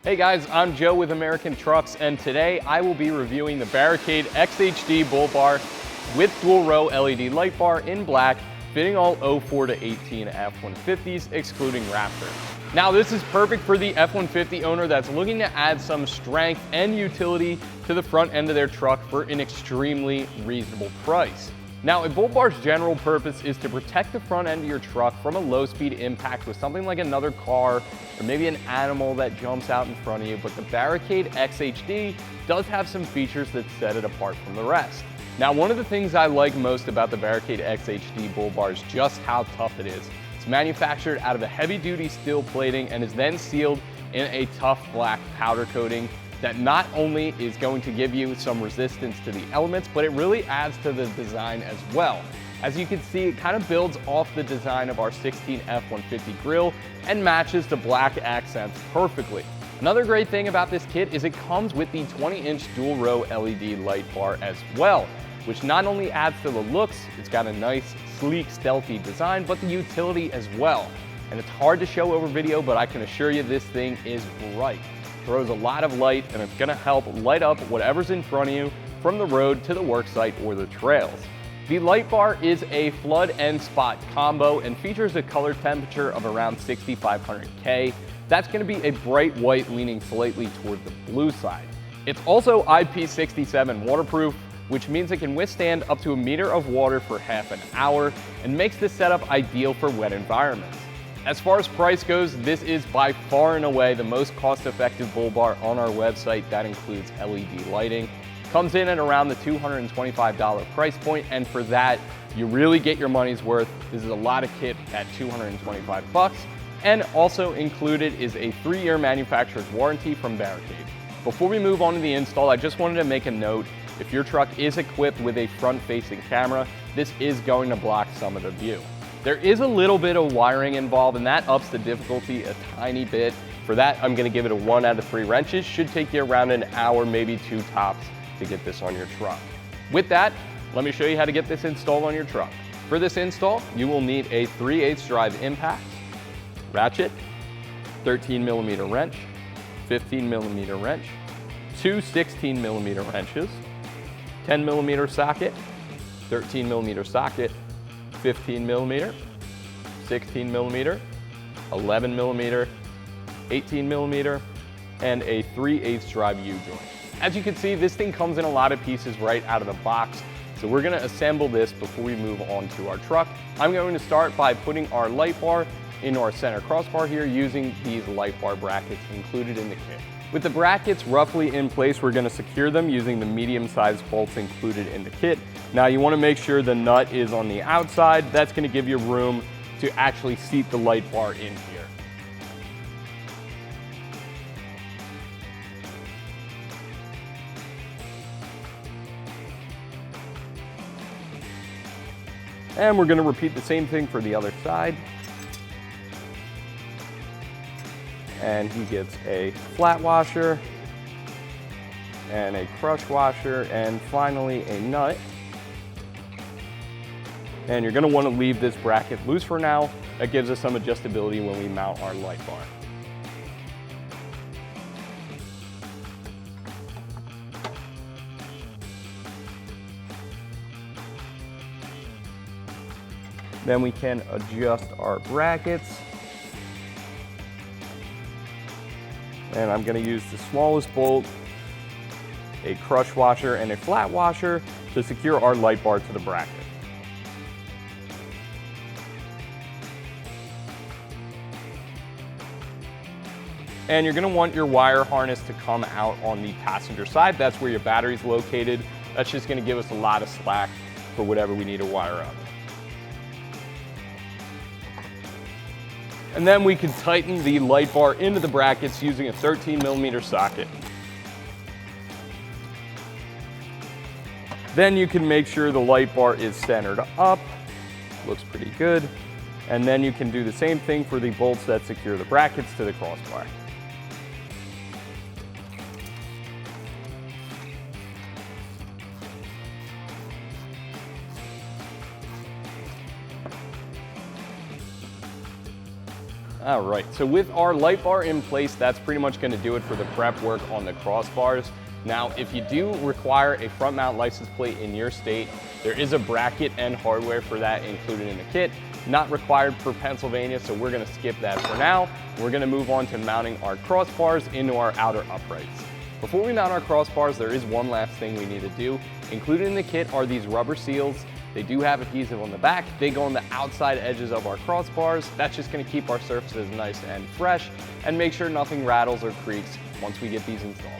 Hey guys, I'm Joe with American Trucks, and today I will be reviewing the Barricade XHD Bull Bar with dual row LED light bar in black, fitting all 04 to 18 F-150s, excluding Raptor. Now this is perfect for the F-150 owner that's looking to add some strength and utility to the front end of their truck for an extremely reasonable price. Now, a Bull Bar's general purpose is to protect the front end of your truck from a low-speed impact with something like another car or maybe an animal that jumps out in front of you, but the Barricade XHD does have some features that set it apart from the rest. Now, one of the things I like most about the Barricade XHD Bull Bar is just how tough it is. It's manufactured out of a heavy-duty steel plating and is then sealed in a tough black powder coating that not only is going to give you some resistance to the elements, but it really adds to the design as well. As you can see, it kind of builds off the design of our 16 F-150 grille and matches the black accents perfectly. Another great thing about this kit is it comes with the 20-inch dual row LED light bar as well, which not only adds to the looks, it's got a nice, sleek, stealthy design, but the utility as well. And it's hard to show over video, but I can assure you this thing is bright. Throws a lot of light, and it's gonna help light up whatever's in front of you from the road to the work site or the trails. The light bar is a flood and spot combo and features a color temperature of around 6500 K. That's gonna be a bright white leaning slightly toward the blue side. It's also IP67 waterproof, which means it can withstand up to 1 meter of water for half an hour and makes this setup ideal for wet environments. As far as price goes, this is by far and away the most cost-effective Bull Bar on our website. That includes LED lighting. Comes in at around the $225 price point, and for that, you really get your money's worth. This is a lot of kit at $225, and also included is a 3-year manufacturer's warranty from Barricade. Before we move on to the install, I just wanted to make a note. If your truck is equipped with a front-facing camera, this is going to block some of the view. There is a little bit of wiring involved, and that ups the difficulty a tiny bit. For that, I'm gonna give it a 1 out of 3 wrenches. Should take you around an hour, maybe 2 tops, to get this on your truck. With that, let me show you how to get this installed on your truck. For this install, you will need a 3/8 drive impact, ratchet, 13mm wrench, 15mm wrench, 2 16mm wrenches, 10mm socket, 13mm socket, 15mm, 16mm, 11mm, 18mm, and a 3/8 drive U-joint. As you can see, this thing comes in a lot of pieces right out of the box, so we're gonna assemble this before we move on to our truck. I'm going to start by putting our light bar into our center crossbar here using these light bar brackets included in the kit. With the brackets roughly in place, we're gonna secure them using the medium-sized bolts included in the kit. Now you wanna make sure the nut is on the outside. That's gonna give you room to actually seat the light bar in here. And we're gonna repeat the same thing for the other side. And he gets a flat washer and a crush washer and finally a nut. And you're gonna wanna leave this bracket loose for now. That gives us some adjustability when we mount our light bar. Then we can adjust our brackets. And I'm gonna use the smallest bolt, a crush washer, and a flat washer to secure our light bar to the bracket. And you're gonna want your wire harness to come out on the passenger side. That's where your battery's located. That's just gonna give us a lot of slack for whatever we need to wire up. And then we can tighten the light bar into the brackets using a 13mm socket. Then you can make sure the light bar is centered up. Looks pretty good. And then you can do the same thing for the bolts that secure the brackets to the crossbar. All right, so with our light bar in place, that's pretty much gonna do it for the prep work on the crossbars. Now, if you do require a front mount license plate in your state, there is a bracket and hardware for that included in the kit. Not required for Pennsylvania, so we're gonna skip that for now. We're gonna move on to mounting our crossbars into our outer uprights. Before we mount our crossbars, there is one last thing we need to do. Included in the kit are these rubber seals. They do have adhesive on the back. They go on the outside edges of our crossbars. That's just gonna keep our surfaces nice and fresh and make sure nothing rattles or creaks once we get these installed.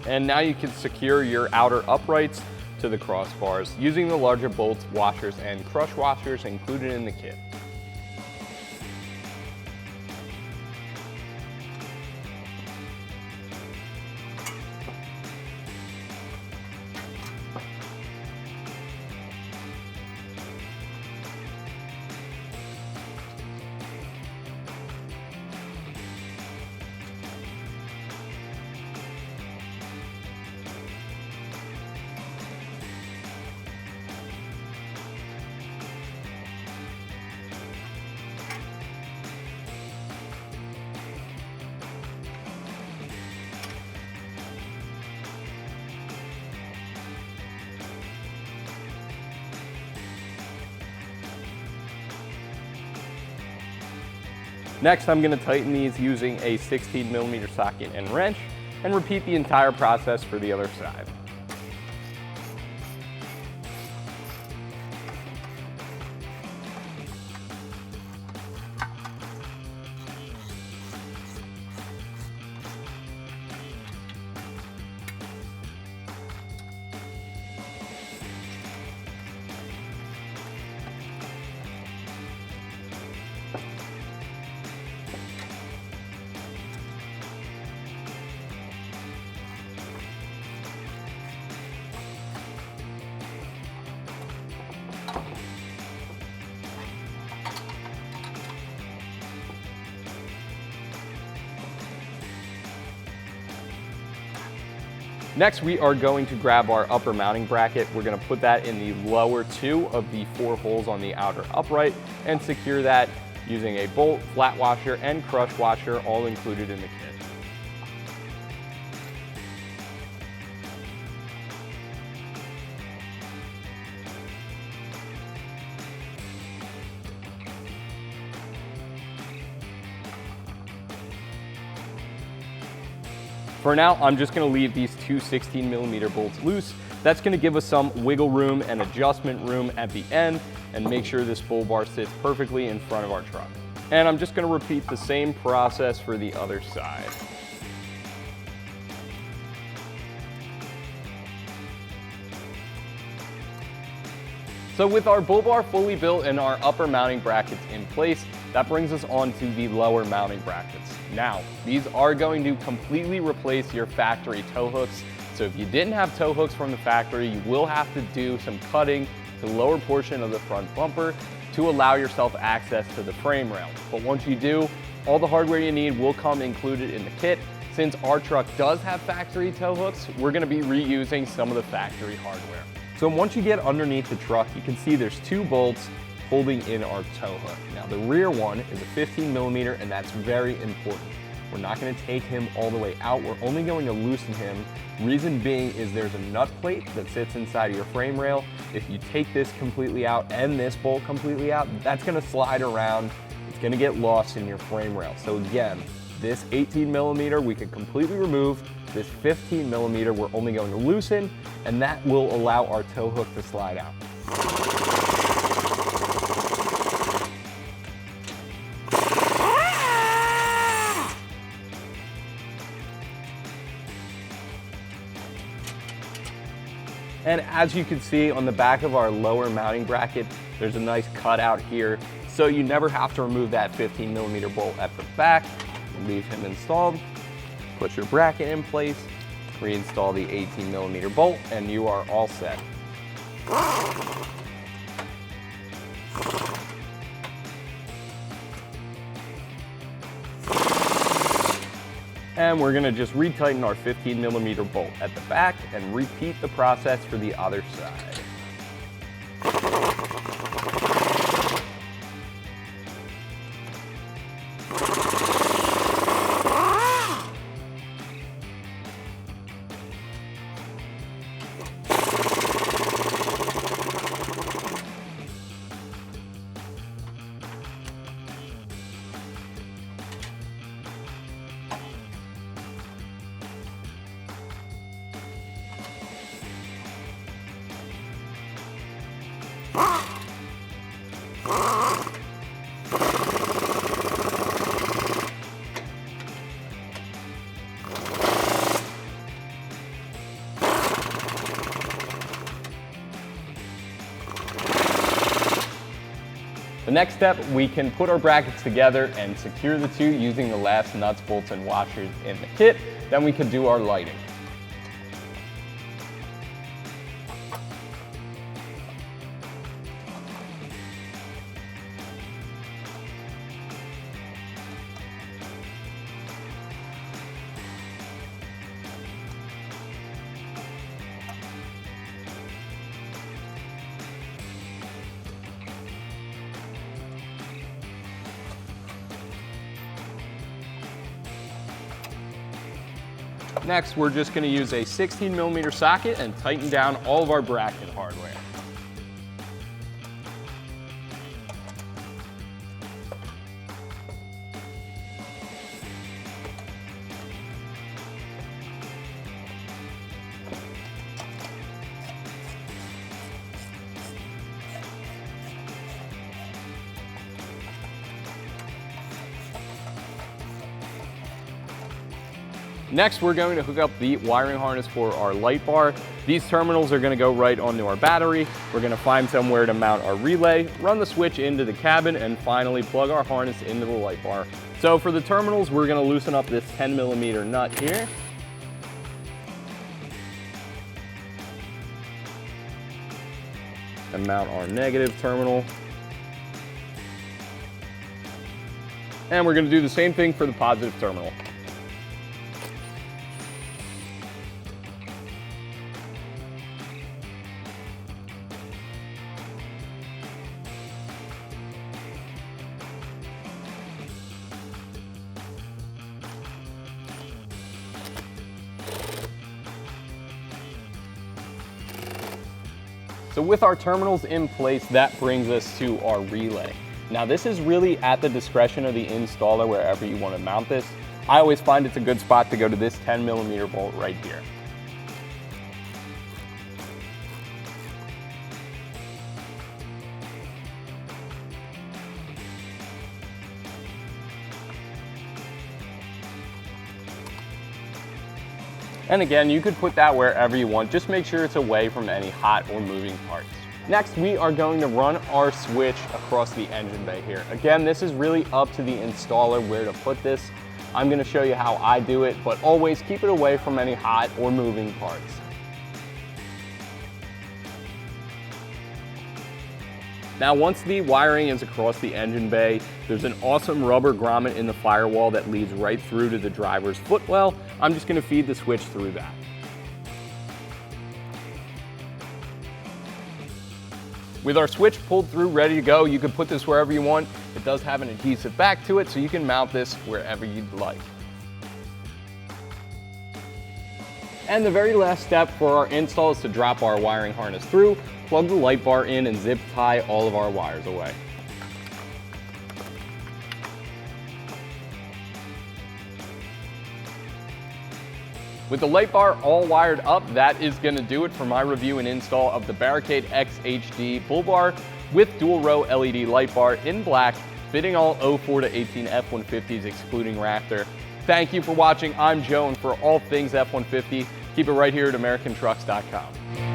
And now you can secure your outer uprights to the crossbars using the larger bolts, washers, and crush washers included in the kit. Next, I'm gonna tighten these using a 16mm socket and wrench and repeat the entire process for the other side. Next, we are going to grab our upper mounting bracket. We're gonna put that in the lower two of the 4 holes on the outer upright and secure that using a bolt, flat washer, and crush washer, all included in the kit. For now, I'm just gonna leave these two 16mm bolts loose. That's gonna give us some wiggle room and adjustment room at the end and make sure this bull bar sits perfectly in front of our truck. And I'm just gonna repeat the same process for the other side. So with our bull bar fully built and our upper mounting brackets in place, that brings us on to the lower mounting brackets. Now, these are going to completely replace your factory tow hooks. So if you didn't have tow hooks from the factory, you will have to do some cutting to the lower portion of the front bumper to allow yourself access to the frame rail. But once you do, all the hardware you need will come included in the kit. Since our truck does have factory tow hooks, we're gonna be reusing some of the factory hardware. So once you get underneath the truck, you can see there's 2 bolts holding in our tow hook. Now the rear one is a 15mm, and that's very important. We're not gonna take him all the way out. We're only going to loosen him. Reason being is there's a nut plate that sits inside of your frame rail. If you take this completely out and this bolt completely out, that's gonna slide around. It's gonna get lost in your frame rail. So again, this 18mm we can completely remove. This 15mm we're only going to loosen, and that will allow our tow hook to slide out. And as you can see on the back of our lower mounting bracket, there's a nice cutout here, so you never have to remove that 15mm bolt at the back. Leave him installed, put your bracket in place, reinstall the 18mm bolt, and you are all set. And we're gonna just retighten our 15mm bolt at the back and repeat the process for the other side. The next step, we can put our brackets together and secure the two using the last nuts, bolts, and washers in the kit. Then we can do our lighting. Next, we're just going to use a 16mm socket and tighten down all of our bracket hardware. Next, we're going to hook up the wiring harness for our light bar. These terminals are going to go right onto our battery. We're going to find somewhere to mount our relay, run the switch into the cabin, and finally plug our harness into the light bar. So for the terminals, we're going to loosen up this 10mm nut here. And mount our negative terminal. And we're going to do the same thing for the positive terminal. So with our terminals in place, that brings us to our relay. Now this is really at the discretion of the installer wherever you want to mount this. I always find it's a good spot to go to this 10mm bolt right here. And again, you could put that wherever you want. Just make sure it's away from any hot or moving parts. Next, we are going to run our switch across the engine bay here. Again, this is really up to the installer where to put this. I'm going to show you how I do it, but always keep it away from any hot or moving parts. Now, once the wiring is across the engine bay, there's an awesome rubber grommet in the firewall that leads right through to the driver's footwell. I'm just going to feed the switch through that. With our switch pulled through, ready to go, you can put this wherever you want. It does have an adhesive back to it, so you can mount this wherever you'd like. And the very last step for our install is to drop our wiring harness through, plug the light bar in, and zip tie all of our wires away. With the light bar all wired up, that is going to do it for my review and install of the Barricade X HD Bull Bar with dual row LED light bar in black, fitting all 04 to 18 F-150s excluding Raptor. Thank you for watching. I'm Joe, and for all things F-150, keep it right here at AmericanTrucks.com.